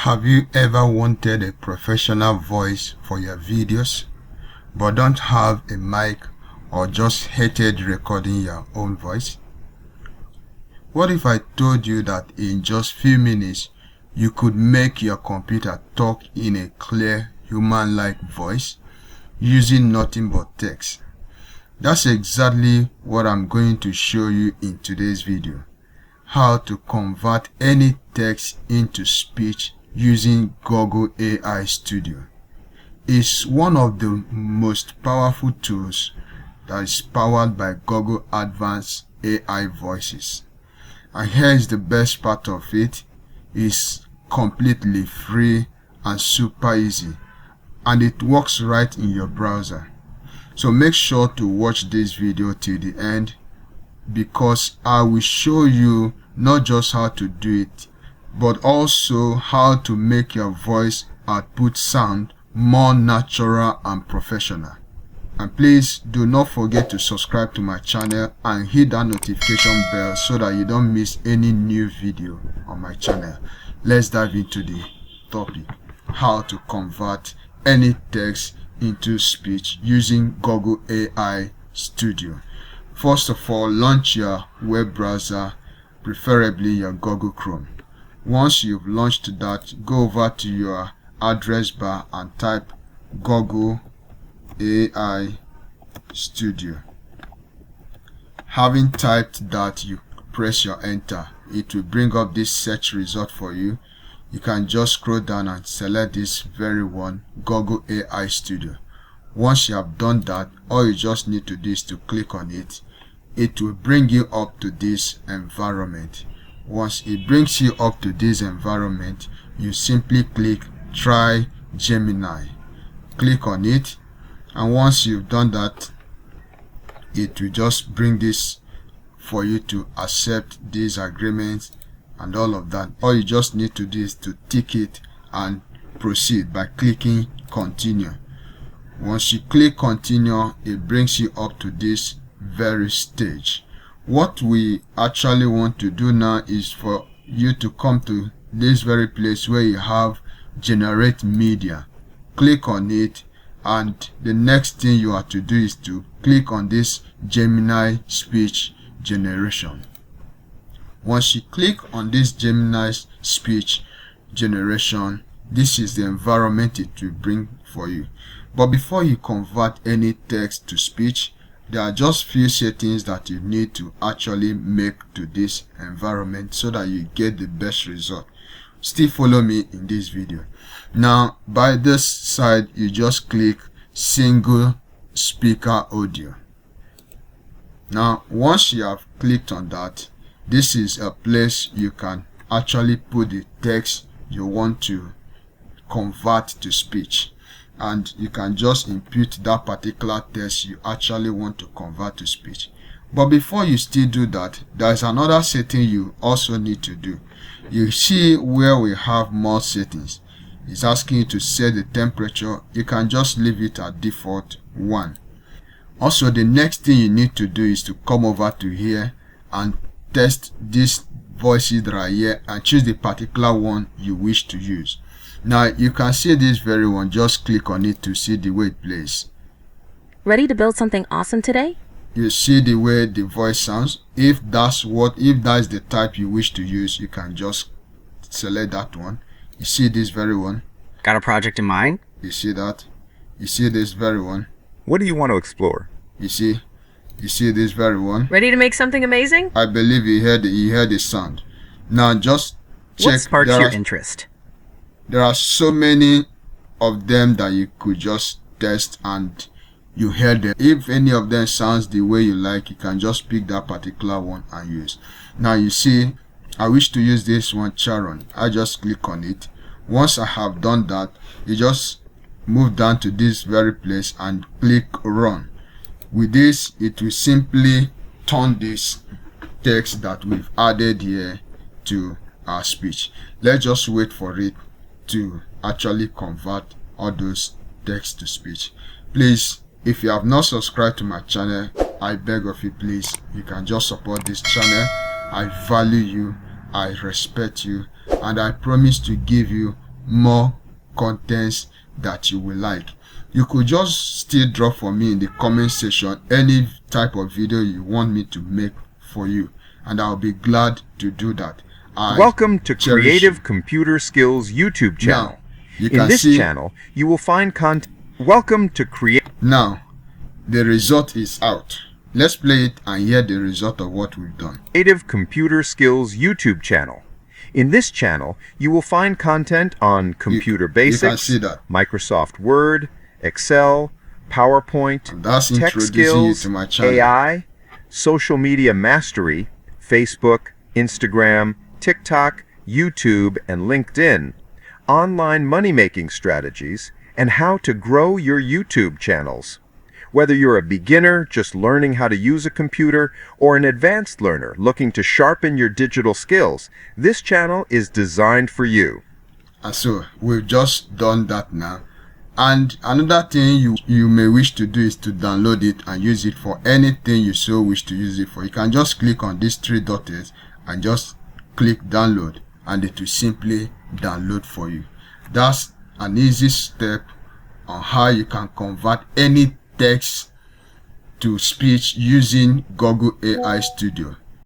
Have you ever wanted a professional voice for your videos but don't have a mic or just hated recording your own voice? What if I told you that in just few minutes you could make your computer talk in a clear human-like voice using nothing but text? That's exactly what I'm going to show you in today's video. How to convert any text into speech using Google AI Studio. It's one of the most powerful tools that is powered by Google Advanced AI Voices. And here's the best part of it: it's completely free and super easy, and it works right in your browser. So make sure to watch this video till the end, because I will show you not just how to do it, but also how to make your voice output sound more natural and professional. And please do not forget to subscribe to my channel and hit that notification bell so that you don't miss any new video on my channel. Let's dive into the topic: how to convert any text into speech using Google AI Studio. First of all, launch your web browser, preferably your Google Chrome. Once you've launched that, go over to your address bar and type Google AI Studio. Having typed that, you press your enter. It will bring up this search result for you. You can just scroll down and select this very one, Google AI Studio. Once you have done that, all you just need to do is to click on it. It will bring you up to this environment. Once it brings you up to this environment, you simply click Try Gemini. Click on it, and once you've done that, it will just bring this for you to accept these agreements and all of that. All you just need to do is to tick it and proceed by clicking Continue. Once you click Continue, it brings you up to this very stage. What we actually want to do now is for you to come to this very place where you have Generate Media. Click on it, and the next thing you have to do is to click on this Gemini speech generation. Once you click on this Gemini speech generation, this is the environment it will bring for you. But before you convert any text to speech, there are just few settings that you need to actually make to this environment so that you get the best result. Still follow me in this video. Now, by this side, you just click Single Speaker Audio. Now, once you have clicked on that, this is a place you can actually put the text you want to convert to speech, and you can just input that particular text you actually want to convert to speech. But before you still do that, there's another setting you also need to do. You see where we have more settings. It's asking you to set the temperature. You can just leave it at default 1. Also, the next thing you need to do is to come over to here and test these voices that are here and choose the particular one you wish to use. Now you can see this very one. Just click on it to see the way it plays. Ready to build something awesome today? You see the way the voice sounds. If that's the type you wish to use, you can just select that one. You see this very one. Got a project in mind? You see that. You see this very one. What do you want to explore? You see this very one. Ready to make something amazing? I believe you heard the sound. Now just check. What sparks your interest? There are so many of them that you could just test, and you hear them. If any of them sounds the way you like, you can just pick that particular one and use. Now you see, I wish to use this one, Sharon. I just click on it. Once I have done that, you just move down to this very place and click Run. With this, it will simply turn this text that we've added here to our speech. Let's just wait for it to actually convert all those text to speech. Please, if you have not subscribed to my channel, I beg of you, please, you can just support this channel. I value you, I respect you, and I promise to give you more contents that you will like. You could just still drop for me in the comment section any type of video you want me to make for you, and I'll be glad to do that. Welcome to cherish Creative you. Computer Skills YouTube channel. Now, you In can this see channel, you will find content. Welcome to now the result is out. Let's play it and hear the result of what we've done. Creative Computer Skills YouTube channel. In this channel, you will find content on computer You can basics, see that. Microsoft Word, Excel, PowerPoint, And that's tech introducing you skills, to my channel. AI, social media mastery, Facebook, Instagram, TikTok, YouTube, and LinkedIn, online money-making strategies, and how to grow your YouTube channels. Whether you're a beginner just learning how to use a computer or an advanced learner looking to sharpen your digital skills, this channel is designed for you. And so we've just done that now. And another thing you may wish to do is to download it and use it for anything you so wish to use it for. You can just click on these three dots and just click download, and it will simply download for you. That's an easy step on how you can convert any text to speech using Google AI Studio.